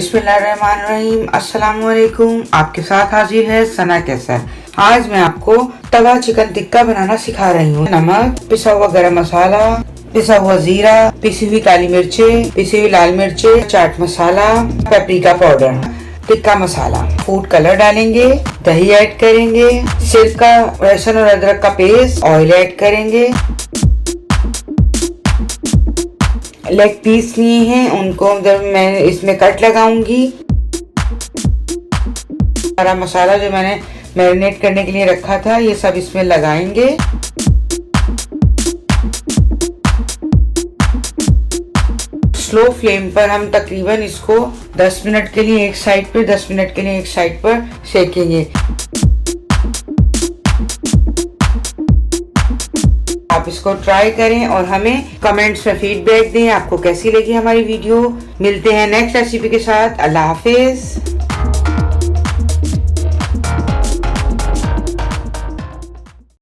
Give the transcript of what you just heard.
बिस्मिल्लाहिर्रहमानिर्रहीम। अस्सलाम वालेकुम। आपके साथ हाजिर है सना कैसर। आज मैं आपको तवा चिकन टिक्का बनाना सिखा रही हूँ। नमक, पिसा हुआ गरम मसाला, पिसा हुआ जीरा, पिसी हुई काली मिर्चें, पिसी हुई लाल मिर्चें, chaat masala, paprika powder, tikka masala, food colour डालेंगे, दही ऐड करेंगे, सिरका, लहसुन और अदरक का पेस्ट, ऑयल ऐड करेंगे। लेग पीस लिए हैं, उनको जब मैं इसमें कट लगाऊंगी। सारा मसाला जो मैंने मैरिनेट करने के लिए रखा था ये सब इसमें लगाएंगे। स्लो फ्लेम पर हम तकरीबन इसको 10 मिनट के लिए एक साइड पर 10 मिनट के लिए एक साइड पर सेकेंगे। आप इसको ट्राई करें और हमें कमेंट्स में फीडबैक दें, आपको कैसी लगी हमारी वीडियो। मिलते हैं नेक्स्ट रेसिपी के साथ। अल्लाह हाफिज।